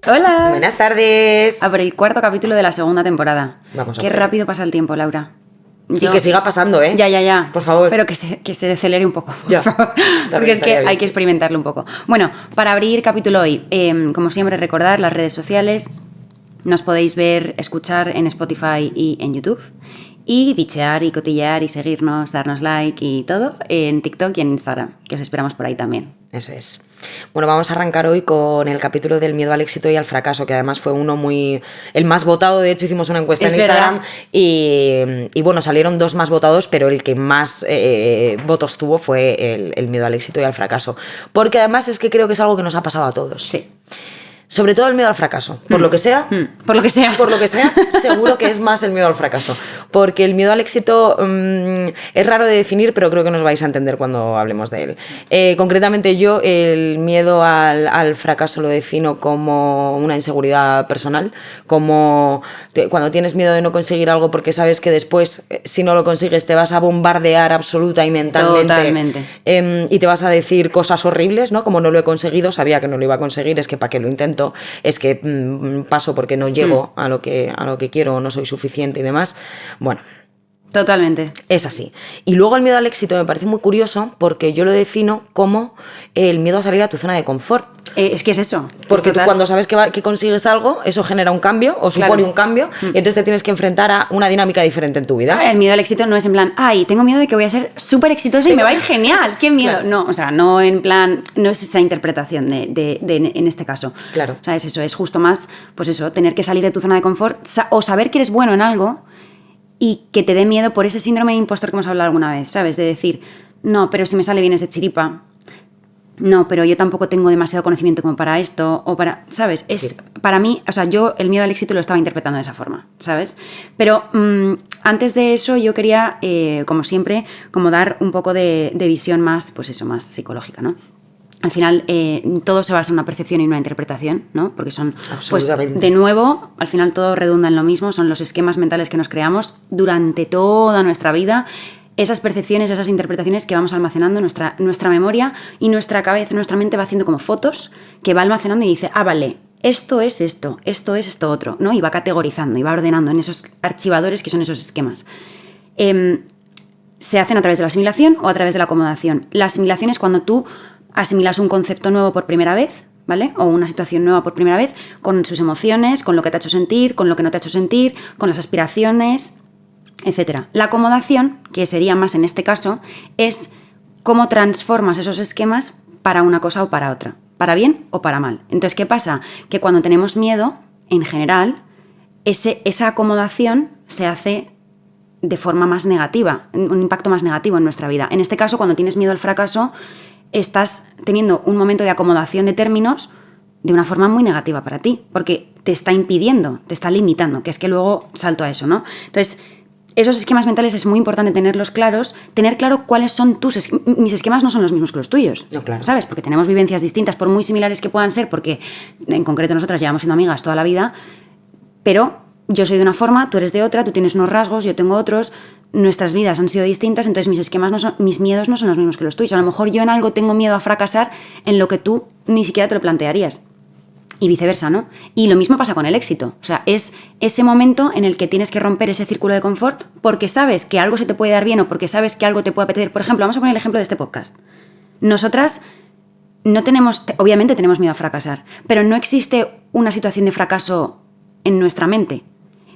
Hola. Buenas tardes. A por el cuarto capítulo de la segunda temporada. Vamos a Qué ver. rápido pasa el tiempo, Laura. Y que siga pasando, ¿eh? Ya. Por favor. Pero que se decelere un poco, Ya. por favor. Porque es que hay que experimentarlo un poco. Bueno, para abrir capítulo hoy, como siempre, recordar las redes sociales. Nos podéis ver, escuchar en Spotify y en YouTube. Y bichear y cotillear y seguirnos, darnos like y todo en TikTok y en Instagram, que os esperamos por ahí también. Eso es. Bueno, vamos a arrancar hoy con el capítulo del miedo al éxito y al fracaso, que además fue el más votado. De hecho, hicimos una encuesta en Instagram y bueno, salieron 2 más votados, pero el que más votos tuvo fue el miedo al éxito y al fracaso. Porque además es que creo que es algo que nos ha pasado a todos. Sí. Sobre todo el miedo al fracaso. Por lo que sea. Por lo que sea. Por lo que sea, seguro que es más el miedo al fracaso. Porque el miedo al éxito es raro de definir, pero creo que nos vais a entender cuando hablemos de él. Concretamente yo el miedo al fracaso lo defino como una inseguridad personal, como cuando tienes miedo de no conseguir algo porque sabes que después, si no lo consigues, te vas a bombardear absoluta y mentalmente. Totalmente. Y te vas a decir cosas horribles, ¿no? Como no lo he conseguido, sabía que no lo iba a conseguir, es que para qué lo intento. Es que paso porque no llego a lo que quiero, no soy suficiente y demás. Bueno, Totalmente. es así. Y luego el miedo al éxito me parece muy curioso porque yo lo defino como el miedo a salir a tu zona de confort. Es que es eso. Porque tú cuando sabes que consigues algo, eso genera un cambio o supone un cambio y entonces te tienes que enfrentar a una dinámica diferente en tu vida. El miedo al éxito no es en plan, ay, tengo miedo de que voy a ser súper exitoso y me va a ir genial, qué miedo. Claro. No, o sea, no en plan, no es esa interpretación en este caso. Claro. O sea, es eso, es justo más, pues eso, tener que salir de tu zona de confort o saber que eres bueno en algo y que te dé miedo por ese síndrome de impostor que hemos hablado alguna vez, ¿sabes? De decir, no, pero si me sale bien es de chiripa. No, pero yo tampoco tengo demasiado conocimiento como para esto, o para, ¿sabes? Para mí, o sea, yo el miedo al éxito lo estaba interpretando de esa forma, ¿sabes? Pero antes de eso yo quería, como siempre, como dar un poco de visión más, pues eso, más psicológica, ¿no? Al final todo se basa en una percepción y una interpretación, ¿no? Porque son, pues, de nuevo, al final todo redunda en lo mismo, son los esquemas mentales que nos creamos durante toda nuestra vida. Esas percepciones, esas interpretaciones que vamos almacenando nuestra memoria y nuestra cabeza, nuestra mente va haciendo como fotos que va almacenando y dice, vale, esto es esto otro, ¿no? Y va categorizando y va ordenando en esos archivadores que son esos esquemas. Se hacen a través de la asimilación o a través de la acomodación. La asimilación es cuando tú asimilas un concepto nuevo por primera vez, ¿vale? O una situación nueva por primera vez, con sus emociones, con lo que te ha hecho sentir, con lo que no te ha hecho sentir, con las aspiraciones, etcétera. La acomodación, que sería más en este caso, es cómo transformas esos esquemas para una cosa o para otra, para bien o para mal. Entonces, ¿qué pasa? Que cuando tenemos miedo, en general, esa acomodación se hace de forma más negativa, un impacto más negativo en nuestra vida. En este caso, cuando tienes miedo al fracaso, estás teniendo un momento de acomodación de términos de una forma muy negativa para ti, porque te está impidiendo, te está limitando, que es que luego salto a eso, ¿no? Entonces, esos esquemas mentales es muy importante tenerlos claros, tener claro cuáles son mis esquemas no son los mismos que los tuyos, no, claro. ¿Sabes? Porque tenemos vivencias distintas, por muy similares que puedan ser, porque en concreto nosotras llevamos siendo amigas toda la vida, pero yo soy de una forma, tú eres de otra, tú tienes unos rasgos, yo tengo otros, nuestras vidas han sido distintas, entonces mis miedos no son los mismos que los tuyos. A lo mejor yo en algo tengo miedo a fracasar en lo que tú ni siquiera te lo plantearías. Y viceversa, ¿no? Y lo mismo pasa con el éxito. O sea, es ese momento en el que tienes que romper ese círculo de confort porque sabes que algo se te puede dar bien o porque sabes que algo te puede apetecer. Por ejemplo, vamos a poner el ejemplo de este podcast. Nosotras no tenemos, obviamente tenemos miedo a fracasar, pero no existe una situación de fracaso en nuestra mente.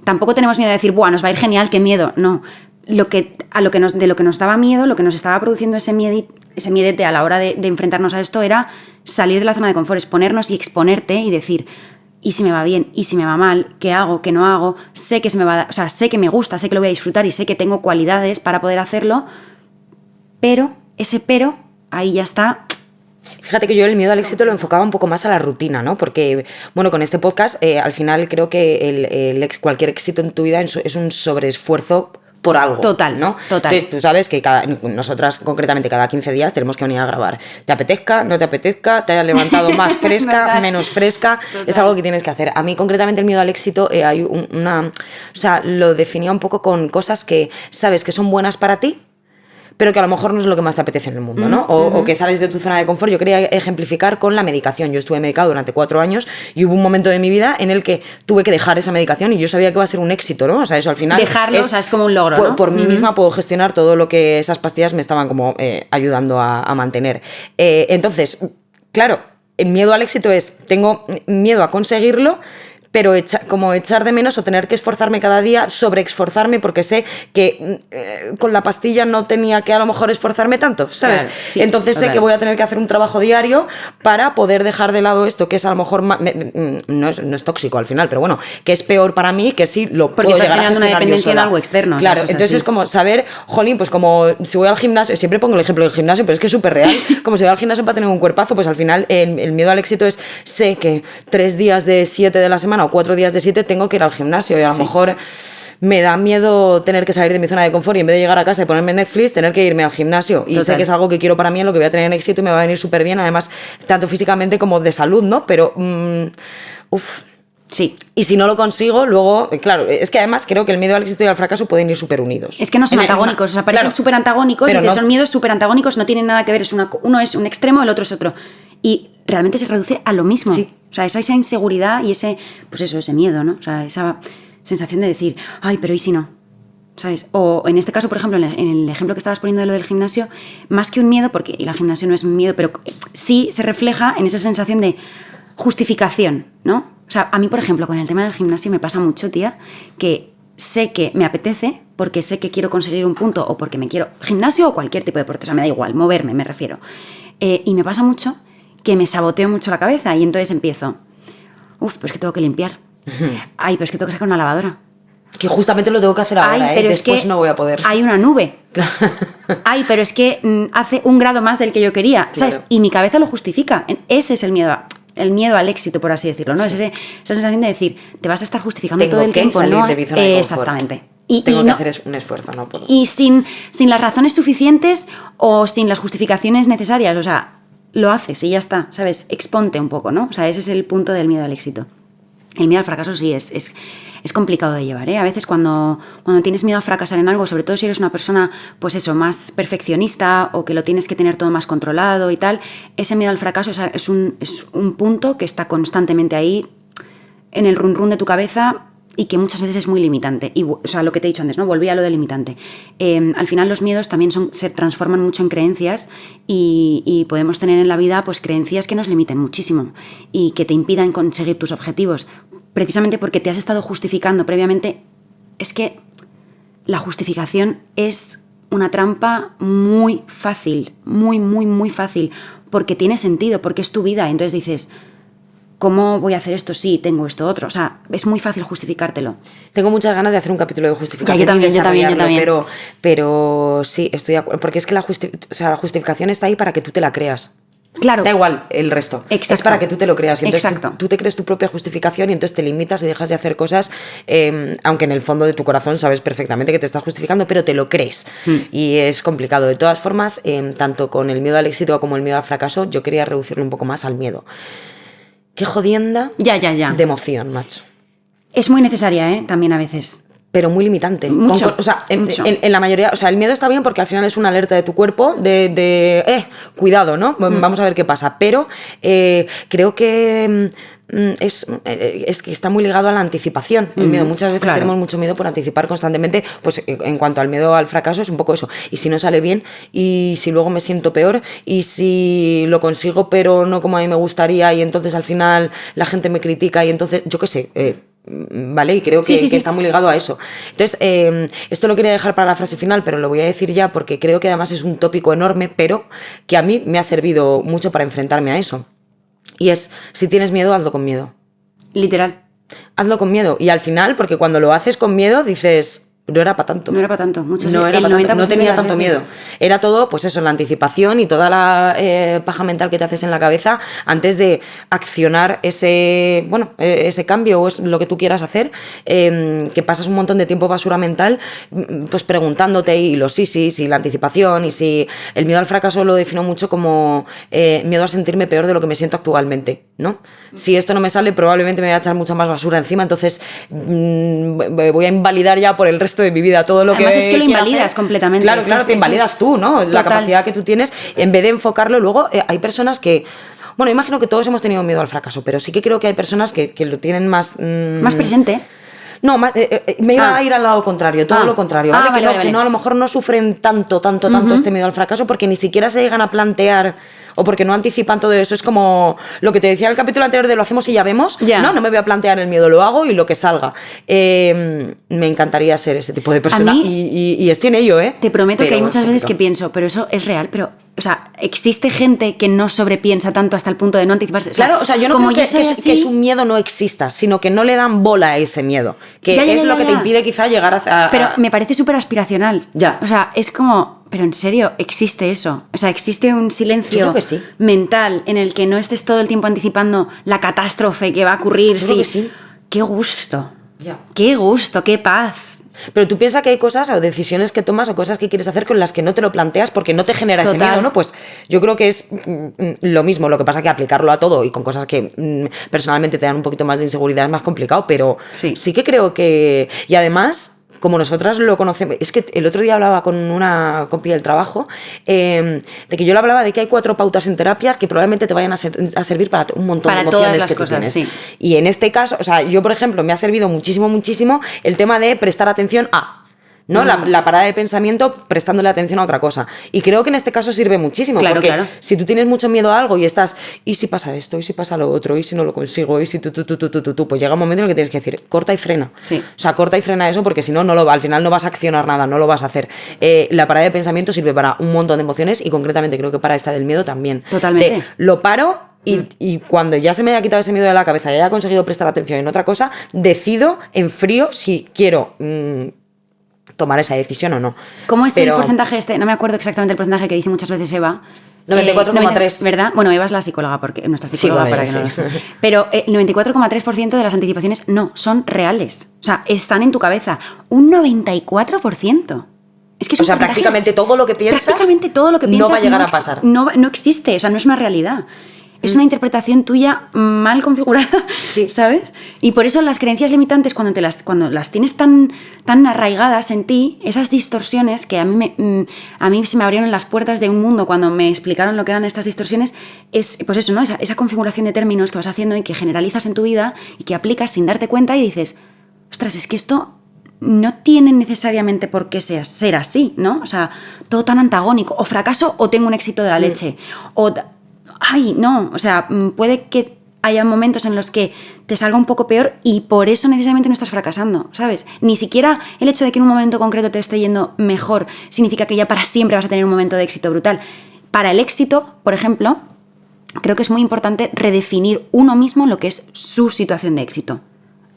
Tampoco tenemos miedo de decir, ¡buah, nos va a ir genial, qué miedo! No. De lo que nos daba miedo, lo que nos estaba produciendo ese miedete a la hora de enfrentarnos a esto era salir de la zona de confort, exponernos y exponerte y decir, ¿y si me va bien? ¿Y si me va mal? ¿Qué hago? ¿Qué no hago? Sé que se me va a dar, o sea, sé que me gusta, sé que lo voy a disfrutar y sé que tengo cualidades para poder hacerlo, pero ahí ya está. Fíjate que yo el miedo al éxito lo enfocaba un poco más a la rutina, ¿no? Porque, bueno, con este podcast al final creo que cualquier éxito en tu vida es un sobreesfuerzo por algo. Total, ¿no? total. Entonces tú sabes que nosotras concretamente cada 15 días tenemos que venir a grabar. Te apetezca, no te apetezca, te hayas levantado más fresca, menos fresca, total. Es algo que tienes que hacer. A mí concretamente el miedo al éxito hay o sea, lo definía un poco con cosas que sabes que son buenas para ti, pero que a lo mejor no es lo que más te apetece en el mundo, ¿no? O que sales de tu zona de confort. Yo quería ejemplificar con la medicación. Yo estuve medicado durante 4 años y hubo un momento de mi vida en el que tuve que dejar esa medicación y yo sabía que iba a ser un éxito, ¿no? O sea, eso al final... Dejarlo, o sea, es como un logro, ¿no? Por mí misma puedo gestionar todo lo que esas pastillas me estaban como ayudando a mantener. Entonces, claro, el miedo al éxito tengo miedo a conseguirlo, pero como echar de menos o tener que esforzarme cada día, sobreesforzarme, porque sé que con la pastilla no tenía que a lo mejor esforzarme tanto, ¿sabes? Claro, sí, entonces sé que voy a tener que hacer un trabajo diario para poder dejar de lado esto, que es a lo mejor no es tóxico al final, pero bueno, que es peor para mí, que sí lo porque puedo estás llegar a generando una gestionar dependencia yo en sola. algo externo. Claro, ¿sabes? entonces es como saber, jolín, pues como si voy al gimnasio, siempre pongo el ejemplo del gimnasio, pero es que es súper real, como si voy al gimnasio para tener un cuerpazo, pues al final el miedo al éxito sé que 3 días de 7 de la semana o 4 días de 7 tengo que ir al gimnasio y a lo mejor me da miedo tener que salir de mi zona de confort y en vez de llegar a casa y ponerme Netflix, tener que irme al gimnasio. Y Total. sé que es algo que quiero para mí, en lo que voy a tener éxito y me va a venir súper bien, además, tanto físicamente como de salud, ¿no? Pero, Sí. Y si no lo consigo, luego, claro, es que además creo que el miedo al éxito y al fracaso pueden ir súper unidos. Es que no son antagónicos, o sea, parecen súper antagónicos, pero son miedos súper antagónicos, no tienen nada que ver, uno es un extremo, el otro es otro. Y realmente se reduce a lo mismo. Sí. O sea, esa inseguridad y ese miedo, ¿no? O sea, esa sensación de decir, ay, pero ¿y si no? ¿Sabes? O en este caso, por ejemplo, en el ejemplo que estabas poniendo de lo del gimnasio, más que un miedo, porque el gimnasio no es un miedo, pero sí se refleja en esa sensación de justificación, ¿no? O sea, a mí, por ejemplo, con el tema del gimnasio me pasa mucho, tía, que sé que me apetece, porque sé que quiero conseguir un punto, o porque me quiero... Gimnasio o cualquier tipo de deporte, o sea, me da igual, moverme, me refiero. Y me pasa mucho que me saboteo mucho la cabeza y entonces empiezo, pero es que tengo que limpiar. Ay, pero es que tengo que sacar una lavadora. Que justamente lo tengo que hacer ahora, pero después es que no voy a poder. Hay una nube. Ay, pero es que hace 1 grado más del que yo quería, ¿sabes? Claro. Y mi cabeza lo justifica. Ese es el miedo al éxito, por así decirlo, ¿no? Sí. Esa sensación de decir, te vas a estar justificando tengo todo el tiempo, salir ¿no? de mi zona de confort. Exactamente. Tengo que hacer un esfuerzo, ¿no? Y sin las razones suficientes o sin las justificaciones necesarias, o sea, lo haces y ya está, ¿sabes? Exponte un poco, ¿no? O sea, ese es el punto del miedo al éxito. El miedo al fracaso sí es complicado de llevar, ¿eh? A veces cuando tienes miedo a fracasar en algo, sobre todo si eres una persona, pues eso, más perfeccionista o que lo tienes que tener todo más controlado y tal, ese miedo al fracaso es un punto que está constantemente ahí en el run de tu cabeza y que muchas veces es muy limitante. Y, o sea, lo que te he dicho antes, ¿no? Volví a lo de limitante. Al final los miedos también se transforman mucho en creencias y podemos tener en la vida pues creencias que nos limiten muchísimo y que te impidan conseguir tus objetivos. Precisamente porque te has estado justificando previamente. Es que la justificación es una trampa muy fácil, muy, muy, muy fácil, porque tiene sentido, porque es tu vida. Entonces dices, ¿cómo voy a hacer esto? Sí, tengo esto otro. O sea, es muy fácil justificártelo. Tengo muchas ganas de hacer un capítulo de justificación. Yo también. Pero sí, estoy de acuerdo. Porque es que la justificación está ahí para que tú te la creas. Claro. Da igual el resto. Exacto. Es para que tú te lo creas. Y entonces Exacto. tú te crees tu propia justificación y entonces te limitas y dejas de hacer cosas, aunque en el fondo de tu corazón sabes perfectamente que te estás justificando, pero te lo crees. Y es complicado. De todas formas, tanto con el miedo al éxito como el miedo al fracaso, yo quería reducirlo un poco más al miedo. Qué jodienda Ya. de emoción, macho. Es muy necesaria, también a veces. Pero muy limitante. Mucho. O sea, mucho. En la mayoría, o sea, el miedo está bien porque al final es una alerta de tu cuerpo cuidado, ¿no? Vamos a ver qué pasa. Pero creo que es que está muy ligado a la anticipación. El miedo, muchas veces tenemos mucho miedo por anticipar constantemente. Pues en cuanto al miedo al fracaso es un poco eso. Y si no sale bien, y si luego me siento peor, y si lo consigo pero no como a mí me gustaría, y entonces al final la gente me critica, y entonces, yo qué sé, ¿vale? Y creo que está muy ligado a eso. Entonces, esto lo quería dejar para la frase final, pero lo voy a decir ya porque creo que además es un tópico enorme, pero que a mí me ha servido mucho para enfrentarme a eso. Y es, si tienes miedo, hazlo con miedo. Literal. Hazlo con miedo. Y al final, porque cuando lo haces con miedo, dices, no era para tanto. No era para tanto. No era para tanto, no tenía tanto miedo. Era todo, pues eso, la anticipación y toda la paja mental que te haces en la cabeza antes de accionar ese cambio o es lo que tú quieras hacer, que pasas un montón de tiempo basura mental, pues preguntándote y los sí, la anticipación y si el miedo al fracaso lo defino mucho como miedo a sentirme peor de lo que me siento actualmente, ¿no? Si esto no me sale, probablemente me voy a echar mucha más basura encima, entonces voy a invalidar ya por el resto de mi vida todo lo Además, que es que lo invalidas hacer. completamente. Claro, te invalidas tú, ¿no? La capacidad que tú tienes, en vez de enfocarlo. Luego hay personas que, bueno, imagino que todos hemos tenido miedo al fracaso, pero sí que creo que hay personas que lo tienen más más presente. No, me iba a ir al lado contrario, todo lo contrario, ¿vale? Que no, a lo mejor no sufren tanto este miedo al fracaso porque ni siquiera se llegan a plantear o porque no anticipan todo eso. Es como lo que te decía en el capítulo anterior de lo hacemos y ya vemos. No me voy a plantear el miedo, lo hago y lo que salga. Me encantaría ser ese tipo de persona y estoy en ello, ¿eh? Te prometo que hay muchas veces que pienso, pero eso es real, pero... O sea, existe gente que no sobrepiensa tanto hasta el punto de no anticiparse. Claro, o sea, yo no creo que su miedo no exista, sino que no le dan bola a ese miedo. Que es lo que te impide quizá llegar a... Pero me parece súper aspiracional. Ya. O sea, es como... Pero en serio, existe eso. O sea, existe un silencio mental en el que no estés todo el tiempo anticipando la catástrofe que va a ocurrir. Yo creo que sí. Qué gusto. Ya. Qué gusto, qué paz. Pero tú piensas que hay cosas o decisiones que tomas o cosas que quieres hacer con las que no te lo planteas porque no te genera ese miedo, ¿no? Pues yo creo que es lo mismo, lo que pasa que aplicarlo a todo y con cosas que personalmente te dan un poquito más de inseguridad es más complicado, pero sí que creo que... Y además... Como nosotras lo conocemos, es que el otro día hablaba con una compi del trabajo, de que yo le hablaba de que hay 4 pautas en terapias que probablemente te vayan a servir para un montón de emociones que tú tienes. Sí. Y en este caso, o sea, yo por ejemplo me ha servido muchísimo el tema de prestar atención a... ¿no? La parada de pensamiento prestándole atención a otra cosa. Y creo que en este caso sirve muchísimo. Porque si tú tienes mucho miedo a algo y estás, ¿y si pasa esto? ¿Y si pasa lo otro? ¿Y si no lo consigo? ¿Y si tú? Pues llega un momento en el que tienes que decir, corta y frena. Sí. O sea, corta y frena eso porque si no, al final no vas a accionar nada, no lo vas a hacer. La parada de pensamiento sirve para un montón de emociones y concretamente creo que para esta del miedo también. Totalmente. Lo paro y cuando ya se me haya quitado ese miedo de la cabeza y haya conseguido prestar atención en otra cosa, decido en frío si quiero... tomar esa decisión o no. ¿Cómo es el porcentaje este? No me acuerdo exactamente el porcentaje que dice muchas veces Eva. 94,3. ¿Verdad? Bueno, Eva es la psicóloga, porque nuestra psicóloga para que no lo sé. Pero el 94,3% de las anticipaciones no son reales. O sea, están en tu cabeza. Un 94%. Es que es prácticamente todo lo que piensas. Prácticamente todo lo que piensas no va a llegar a pasar. No existe, o sea, no es una realidad. Es una interpretación tuya mal configurada, ¿sabes? Y por eso las creencias limitantes, cuando las tienes tan arraigadas en ti, esas distorsiones que a mí se me abrieron las puertas de un mundo cuando me explicaron lo que eran estas distorsiones, es pues eso, ¿no? Esa configuración de términos que vas haciendo y que generalizas en tu vida y que aplicas sin darte cuenta y dices, ostras, es que esto no tiene necesariamente por qué ser así, ¿no? O sea, todo tan antagónico. O fracaso o tengo un éxito de la leche. O... ¡ay, no! O sea, puede que haya momentos en los que te salga un poco peor y por eso necesariamente no estás fracasando, ¿sabes? Ni siquiera el hecho de que en un momento concreto te esté yendo mejor significa que ya para siempre vas a tener un momento de éxito brutal. Para el éxito, por ejemplo, creo que es muy importante redefinir uno mismo lo que es su situación de éxito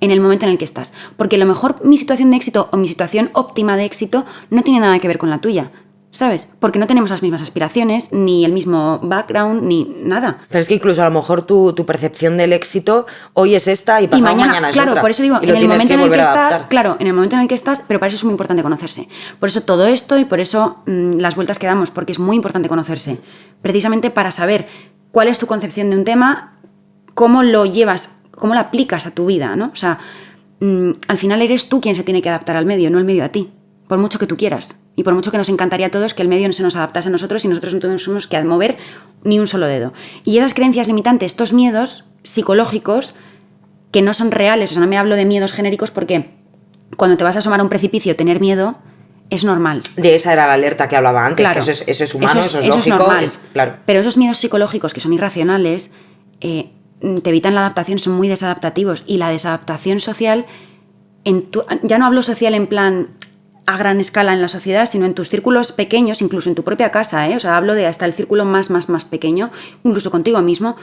en el momento en el que estás. Porque a lo mejor mi situación de éxito o mi situación óptima de éxito no tiene nada que ver con la tuya, ¿sabes? Porque no tenemos las mismas aspiraciones, ni el mismo background, ni nada. Pero es que incluso a lo mejor tu percepción del éxito hoy es esta y pasado mañana es claro, otra. Por eso digo, en el momento en el que estás, claro, en el momento en el que estás, pero para eso es muy importante conocerse. Por eso todo esto y por eso las vueltas que damos, porque es muy importante conocerse. Precisamente para saber cuál es tu concepción de un tema, cómo lo llevas, cómo lo aplicas a tu vida, ¿no? O sea, al final eres tú quien se tiene que adaptar al medio, no el medio a ti. Por mucho que tú quieras. Y por mucho que nos encantaría a todos que el medio no se nos adaptase a nosotros y nosotros no tenemos que mover ni un solo dedo. Y esas creencias limitantes, estos miedos psicológicos que no son reales, o sea, no me hablo de miedos genéricos porque cuando te vas a asomar a un precipicio, tener miedo es normal. De esa era la alerta que hablaba antes, claro, que eso es humano, eso es lógico. Es normal. Claro. Pero esos miedos psicológicos que son irracionales te evitan la adaptación, son muy desadaptativos. Y la desadaptación social, ya no hablo social en plan... a gran escala en la sociedad, sino en tus círculos pequeños, incluso en tu propia casa, ¿eh? O sea, hablo de hasta el círculo más pequeño, incluso contigo mismo.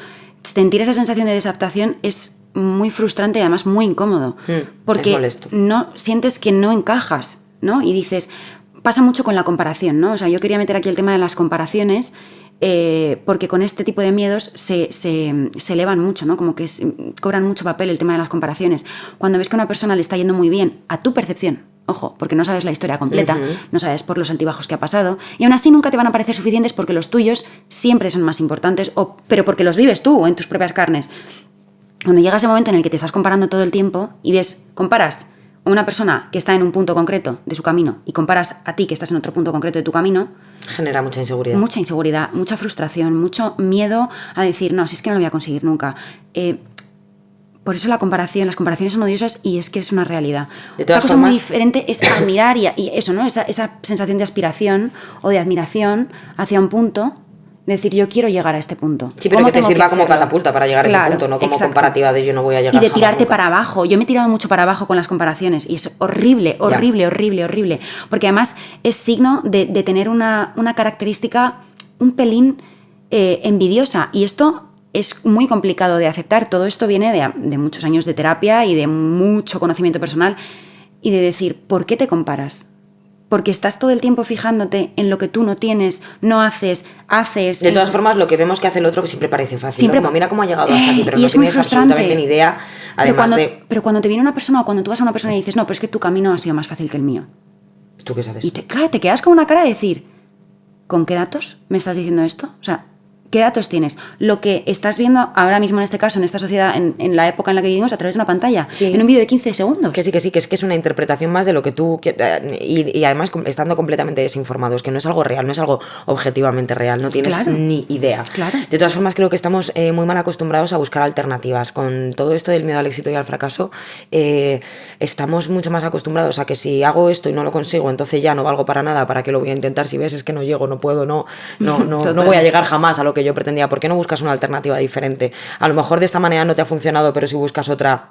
Sentir esa sensación de desadaptación es muy frustrante y además muy incómodo, porque es molesto. no sientes que no encajas, ¿no? Y dices, pasa mucho con la comparación, ¿no? O sea, yo quería meter aquí el tema de las comparaciones porque con este tipo de miedos se elevan mucho, ¿no? Como que cobran mucho papel el tema de las comparaciones. Cuando ves que a una persona le está yendo muy bien a tu percepción, ojo, porque no sabes la historia completa, no sabes por los altibajos que ha pasado, y aún así nunca te van a parecer suficientes porque los tuyos siempre son más importantes, pero porque los vives tú en tus propias carnes. Cuando llega ese momento en el que te estás comparando todo el tiempo y comparas a una persona que está en un punto concreto de su camino y comparas a ti que estás en otro punto concreto de tu camino, genera mucha inseguridad. Mucha inseguridad, mucha frustración, mucho miedo a decir, no, si es que no lo voy a conseguir nunca. Por eso las comparaciones son odiosas y es que es una realidad. Otra cosa muy diferente es admirar y eso, ¿no? Esa sensación de aspiración o de admiración hacia un punto. Decir, yo quiero llegar a este punto. Sí, pero que te sirva como catapulta para llegar a ese punto, no como comparativa de yo no voy a llegar. Y de tirarte para abajo. Yo me he tirado mucho para abajo con las comparaciones y es horrible, horrible. Porque además es signo de tener una característica un pelín envidiosa. Y esto es muy complicado de aceptar. Todo esto viene de muchos años de terapia y de mucho conocimiento personal y de decir, ¿por qué te comparas? Porque estás todo el tiempo fijándote en lo que tú no tienes, no haces. De todas formas, lo que vemos que hace el otro siempre parece fácil. Siempre, ¿no? Como, mira cómo ha llegado hasta aquí, pero no tienes absolutamente ni idea. Además pero cuando te viene una persona o cuando tú vas a una persona y dices, no, pero es que tu camino ha sido más fácil que el mío. ¿Tú qué sabes? Y claro, te quedas con una cara de decir, ¿con qué datos me estás diciendo esto? O sea, ¿qué datos tienes? Lo que estás viendo ahora mismo en este caso, en esta sociedad, en la época en la que vivimos, a través de una pantalla, en un vídeo de 15 segundos. Que sí, que es una interpretación más de lo que tú... Y además estando completamente desinformados, que no es algo real, no es algo objetivamente real, no tienes ni idea. Claro. De todas formas, creo que estamos muy mal acostumbrados a buscar alternativas. Con todo esto del miedo al éxito y al fracaso, estamos mucho más acostumbrados a que si hago esto y no lo consigo, entonces ya no valgo para nada, ¿para qué lo voy a intentar? Si ves, es que no llego, no puedo, no voy a llegar jamás a lo que yo pretendía. ¿Por qué no buscas una alternativa diferente? A lo mejor de esta manera no te ha funcionado, pero si buscas otra,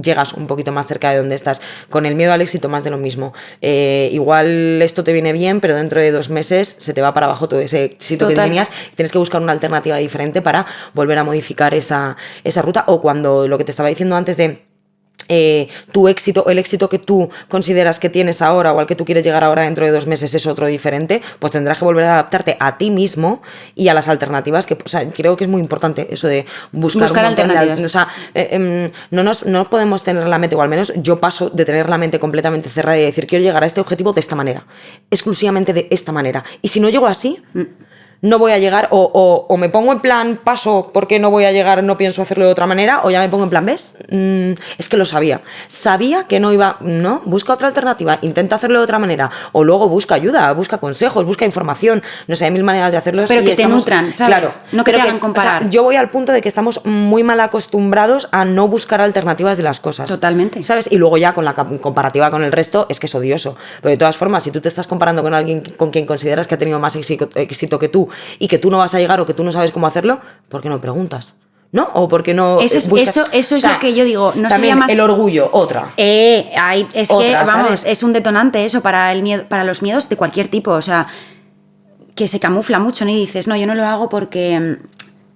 llegas un poquito más cerca de donde estás. Con el miedo al éxito, más de lo mismo. Igual esto te viene bien, pero dentro de 2 meses se te va para abajo todo ese éxito que tenías y tienes que buscar una alternativa diferente para volver a modificar esa ruta. O cuando lo que te estaba diciendo antes de tu éxito, el éxito que tú consideras que tienes ahora o al que tú quieres llegar ahora dentro de 2 meses es otro diferente, pues tendrás que volver a adaptarte a ti mismo y a las alternativas que, o sea, creo que es muy importante eso de buscar alternativas. O sea, no podemos tener la mente, o al menos yo paso de tener la mente completamente cerrada y decir quiero llegar a este objetivo de esta manera, exclusivamente de esta manera, y si no llego así no voy a llegar, o me pongo en plan paso porque no voy a llegar, no pienso hacerlo de otra manera, o ya me pongo en plan, ¿ves? Es que lo sabía que no iba, no, busca otra alternativa, intenta hacerlo de otra manera, o luego busca ayuda, busca consejos, busca información, no sé, hay 1000 maneras de hacerlo. Pero que te nutran, ¿sabes? Claro, no que te hagan comparar. O sea, yo voy al punto de que estamos muy mal acostumbrados a no buscar alternativas de las cosas. Totalmente. ¿Sabes? Y luego ya con la comparativa con el resto es que es odioso. Pero de todas formas, si tú te estás comparando con alguien con quien consideras que ha tenido más éxito que tú y que tú no vas a llegar o que tú no sabes cómo hacerlo, ¿por qué no preguntas? ¿No? O porque no buscas... Eso es lo que yo digo. No también sería más... el orgullo, otra. Es otra, que, vamos, ¿sabes? es un detonante eso para el miedo, para los miedos de cualquier tipo. O sea, que se camufla mucho, ¿no? Y dices, no, yo no lo hago porque...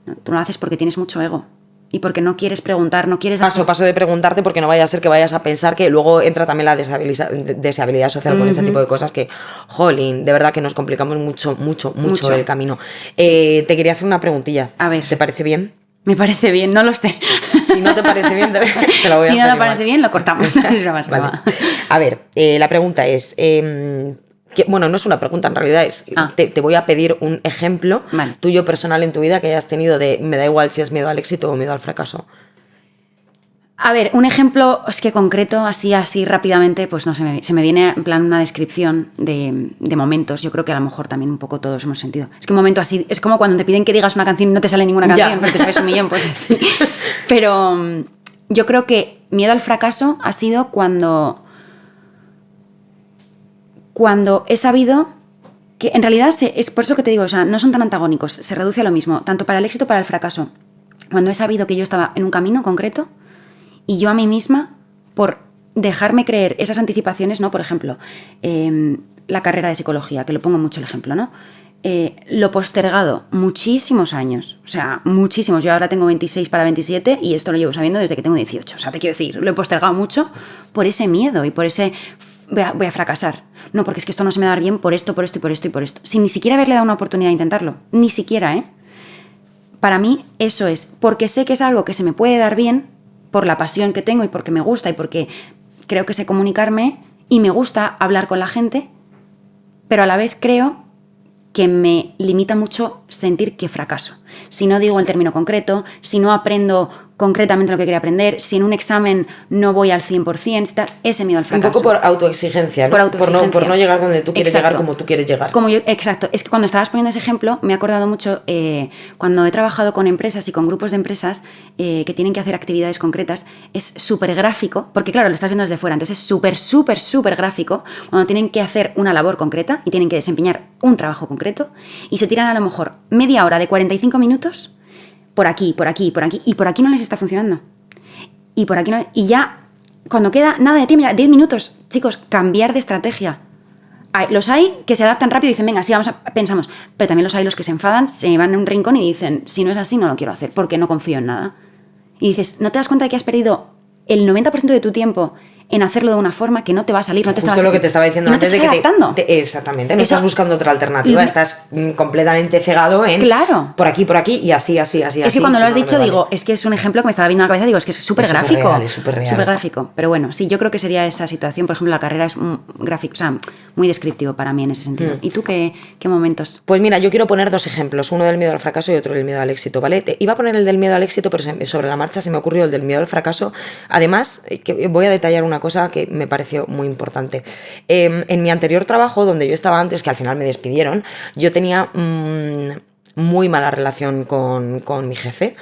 No, tú lo haces porque tienes mucho ego. Y porque no quieres preguntar, no quieres... Paso de preguntarte porque no vaya a ser que vayas a pensar que luego entra también la deseabilidad social con ese tipo de cosas que, jolín, de verdad que nos complicamos mucho el camino. Sí. Te quería hacer una preguntilla. A ver. ¿Te parece bien? Me parece bien, no lo sé. Si no te parece bien, te lo voy a hacer. Si no te parece bien, lo cortamos. Vale. A ver, la pregunta es... bueno, no es una pregunta, en realidad es te voy a pedir un ejemplo tuyo personal en tu vida que hayas tenido de me da igual si es miedo al éxito o miedo al fracaso. A ver, un ejemplo es que concreto, así rápidamente, pues no se me viene en plan una descripción de momentos. Yo creo que a lo mejor también un poco todos hemos sentido. Es que un momento así, es como cuando te piden que digas una canción y no te sale ninguna canción, pero te sabes 1.000.000, pues así. Pero yo creo que miedo al fracaso ha sido cuando he sabido que en realidad es por eso que te digo, o sea, no son tan antagónicos, se reduce a lo mismo, tanto para el éxito como para el fracaso. Cuando he sabido que yo estaba en un camino concreto y yo a mí misma, por dejarme creer esas anticipaciones, ¿no? Por ejemplo, la carrera de psicología, que lo pongo mucho el ejemplo, ¿no? Lo postergado muchísimos años, o sea, muchísimos. Yo ahora tengo 26 para 27 y esto lo llevo sabiendo desde que tengo 18. O sea, te quiero decir, lo he postergado mucho por ese miedo y por ese voy a fracasar. No, porque es que esto no se me va a dar bien por esto, por esto y por esto y por esto. Sin ni siquiera haberle dado una oportunidad de intentarlo. Ni siquiera, ¿eh? Para mí eso es, porque sé que es algo que se me puede dar bien por la pasión que tengo y porque me gusta y porque creo que sé comunicarme y me gusta hablar con la gente, pero a la vez creo que me limita mucho sentir que fracaso. Si no digo el término concreto, si no aprendo concretamente lo que quería aprender, si en un examen no voy al 100%, ese miedo al fracaso. Un poco por autoexigencia, ¿no? Por autoexigencia. Por no llegar donde tú quieres Exacto. llegar, como tú quieres llegar. Exacto. Es que cuando estabas poniendo ese ejemplo, me he acordado mucho cuando he trabajado con empresas y con grupos de empresas que tienen que hacer actividades concretas, es súper gráfico, porque claro, lo estás viendo desde fuera, entonces es súper gráfico cuando tienen que hacer una labor concreta y tienen que desempeñar un trabajo concreto y se tiran a lo mejor media hora de 45 minutos por aquí, y por aquí no les está funcionando. Y por aquí no, y ya, cuando queda nada de tiempo, ya 10 minutos, chicos, cambiar de estrategia. Los hay que se adaptan rápido y dicen, venga, sí, pensamos. Pero también los hay los que se enfadan, se van en un rincón y dicen, si no es así, no lo quiero hacer, porque no confío en nada. Y dices, ¿no te das cuenta de que has perdido el 90% de tu tiempo en hacerlo de una forma que no te va a salir? No te Justo lo que te estaba diciendo antes de que adaptando. Exactamente, no estás buscando otra alternativa, estás completamente cegado en claro. por aquí y así. Es que cuando lo has dicho digo, es que es un ejemplo que me estaba viendo en la cabeza, digo, es que es súper gráfico. Es súper real. Súper gráfico. Pero bueno, sí, yo creo que sería esa situación. Por ejemplo, la carrera es gráfico, o sea, muy descriptivo para mí en ese sentido. ¿Y tú qué momentos? Pues mira, yo quiero poner dos ejemplos, uno del miedo al fracaso y otro del miedo al éxito, ¿vale? Iba a poner el del miedo al éxito, pero sobre la marcha se me ocurrió el del miedo al fracaso. Además, que voy a detallar una cosa que me pareció muy importante. En mi anterior trabajo, donde yo estaba antes, que al final me despidieron, yo tenía muy mala relación con mi jefe.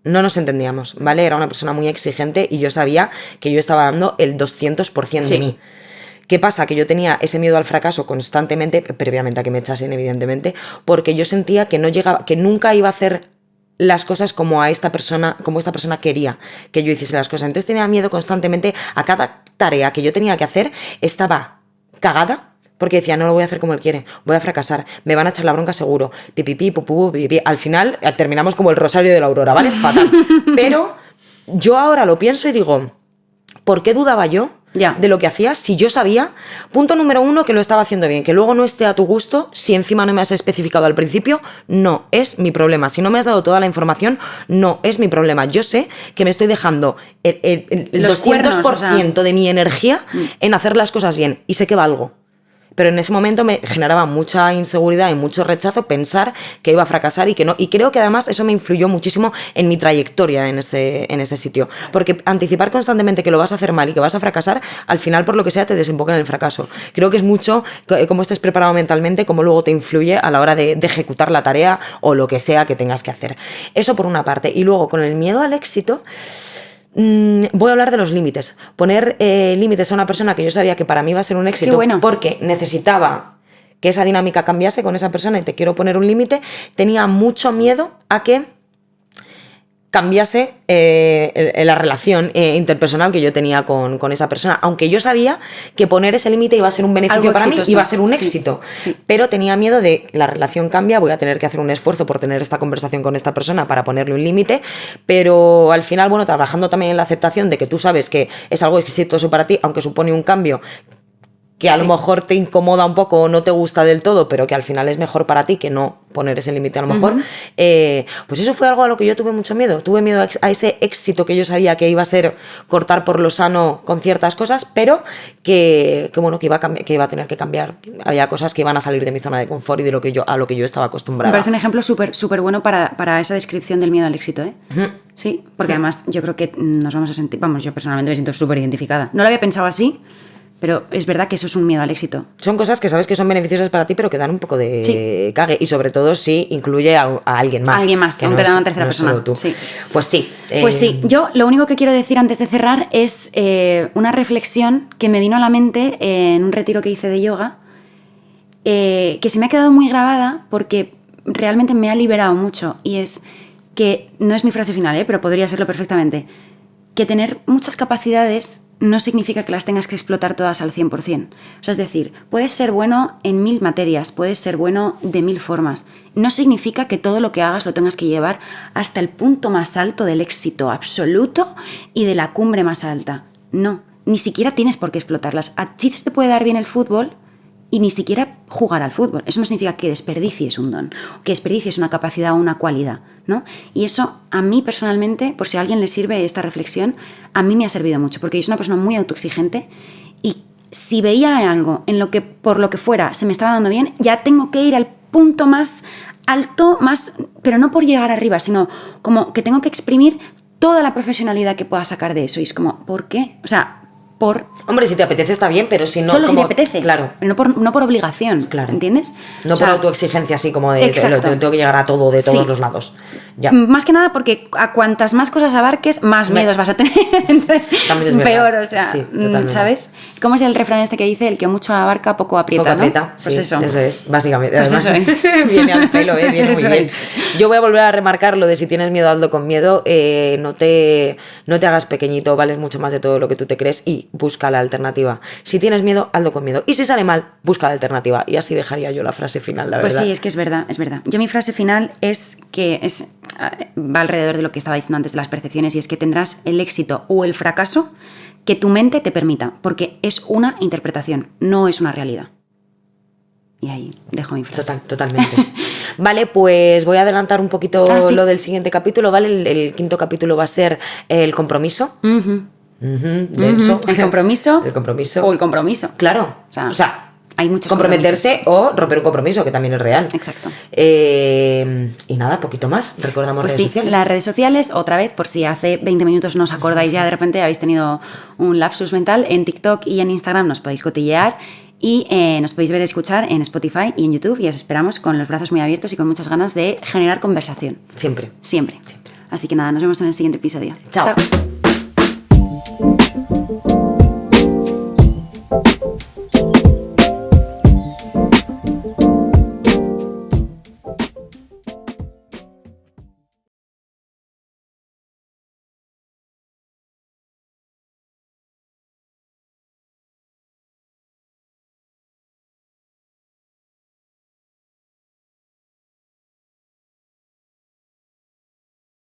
No nos entendíamos, ¿vale? Era una persona muy exigente y yo sabía que yo estaba dando el 200% de mí. ¿Qué pasa? Que yo tenía ese miedo al fracaso constantemente, previamente a que me echasen, evidentemente, porque yo sentía que no llegaba, que nunca iba a hacer las cosas como esta persona quería que yo hiciese las cosas. Entonces tenía miedo constantemente a cada tarea que yo tenía que hacer, estaba cagada, porque decía, no lo voy a hacer como él quiere, voy a fracasar, me van a echar la bronca seguro, pipipi, pupu, pipipi. Al final terminamos como el Rosario de la Aurora, ¿vale? Fatal. Pero yo ahora lo pienso y digo, ¿por qué dudaba yo de lo que hacía si yo sabía, punto número 1, que lo estaba haciendo bien? Que luego no esté a tu gusto, si encima no me has especificado al principio, no es mi problema. Si no me has dado toda la información, no es mi problema. Yo sé que me estoy dejando el 200% de mi energía en hacer las cosas bien y sé que valgo. Pero en ese momento me generaba mucha inseguridad y mucho rechazo pensar que iba a fracasar y que no. Y creo que además eso me influyó muchísimo en mi trayectoria en ese sitio. Porque anticipar constantemente que lo vas a hacer mal y que vas a fracasar, al final, por lo que sea, te desemboca en el fracaso. Creo que es mucho cómo estés preparado mentalmente, cómo luego te influye a la hora de ejecutar la tarea o lo que sea que tengas que hacer. Eso por una parte. Y luego, con el miedo al éxito, voy a hablar de los límites. Poner límites a una persona que yo sabía que para mí iba a ser un éxito, porque necesitaba que esa dinámica cambiase con esa persona y te quiero poner un límite, tenía mucho miedo a que cambiase la relación interpersonal que yo tenía con esa persona, aunque yo sabía que poner ese límite iba a ser un beneficio para mí, iba a ser un éxito, pero tenía miedo de la relación cambia, voy a tener que hacer un esfuerzo por tener esta conversación con esta persona para ponerle un límite, pero al final, bueno, trabajando también en la aceptación de que tú sabes que es algo exitoso para ti, aunque supone un cambio que a lo mejor te incomoda un poco o no te gusta del todo, pero que al final es mejor para ti que no poner ese límite a lo mejor, pues eso fue algo a lo que yo tuve mucho miedo. Tuve miedo a ese éxito que yo sabía que iba a ser cortar por lo sano con ciertas cosas, pero que iba a tener que cambiar. Había cosas que iban a salir de mi zona de confort y de a lo que yo estaba acostumbrada. Me parece un ejemplo súper bueno para esa descripción del miedo al éxito, ¿eh? Sí, porque además yo creo que nos vamos a sentir, yo personalmente me siento súper identificada. No lo había pensado así, pero es verdad que eso es un miedo al éxito. Son cosas que sabes que son beneficiosas para ti, pero que dan un poco de cague. Y sobre todo si incluye a alguien más. Alguien más, que a una tercera persona. Solo tú. Sí. Pues sí. Pues sí, yo lo único que quiero decir antes de cerrar es una reflexión que me vino a la mente en un retiro que hice de yoga, que se me ha quedado muy grabada porque realmente me ha liberado mucho. Y es que, no es mi frase final, pero podría serlo perfectamente, que tener muchas capacidades no significa que las tengas que explotar todas al 100%. O sea, es decir, puedes ser bueno en 1000 materias, puedes ser bueno de 1000 formas. No significa que todo lo que hagas lo tengas que llevar hasta el punto más alto del éxito absoluto y de la cumbre más alta. No, ni siquiera tienes por qué explotarlas. A ti te puede dar bien el fútbol y ni siquiera jugar al fútbol. Eso no significa que desperdicies un don, que desperdicies una capacidad o una cualidad, ¿no? Y eso a mí personalmente, por si a alguien le sirve esta reflexión, a mí me ha servido mucho, porque yo soy una persona muy autoexigente y si veía algo en lo que, por lo que fuera, se me estaba dando bien, ya tengo que ir al punto más alto, pero no por llegar arriba, sino como que tengo que exprimir toda la profesionalidad que pueda sacar de eso. Y es como, ¿por qué? O sea, Hombre, si te apetece está bien, pero si no... Solo si te apetece. Claro. No por obligación, claro. ¿Entiendes? No por autoexigencia, así como de tengo que llegar a todo de todos los lados. Ya. Más que nada porque a cuantas más cosas abarques, más miedos vas a tener. Entonces, peor, o sea, sí, ¿sabes? ¿Cómo es el refrán este que dice? El que mucho abarca, poco aprieta, poco aprieta, ¿no? Pues sí, eso es, básicamente. Pues además, eso es. Viene al pelo, viene muy bien. Yo voy a volver a remarcar lo de si tienes miedo, hazlo con miedo. No te hagas pequeñito, vales mucho más de todo lo que tú te crees y busca la alternativa. Si tienes miedo, hazlo con miedo. Y si sale mal, busca la alternativa. Y así dejaría yo la frase final, la verdad. Pues sí, es que es verdad. Yo mi frase final va alrededor de lo que estaba diciendo antes de las percepciones, y es que tendrás el éxito o el fracaso que tu mente te permita, porque es una interpretación, no es una realidad. Y ahí dejo mi frase. Totalmente. Vale, pues voy a adelantar un poquito lo del siguiente capítulo, ¿vale? El quinto capítulo va a ser el compromiso. Denso. El compromiso. El compromiso. O el compromiso. Claro. O sea hay muchos comprometerse o romper un compromiso, que también es real. Exacto. Y nada, poquito más. Recordamos pues redes sociales. Las redes sociales, otra vez, por si hace 20 minutos no os acordáis ya, de repente habéis tenido un lapsus mental, en TikTok y en Instagram nos podéis cotillear y nos podéis ver y escuchar en Spotify y en YouTube, y os esperamos con los brazos muy abiertos y con muchas ganas de generar conversación. Siempre. Así que nada, nos vemos en el siguiente episodio. Chao.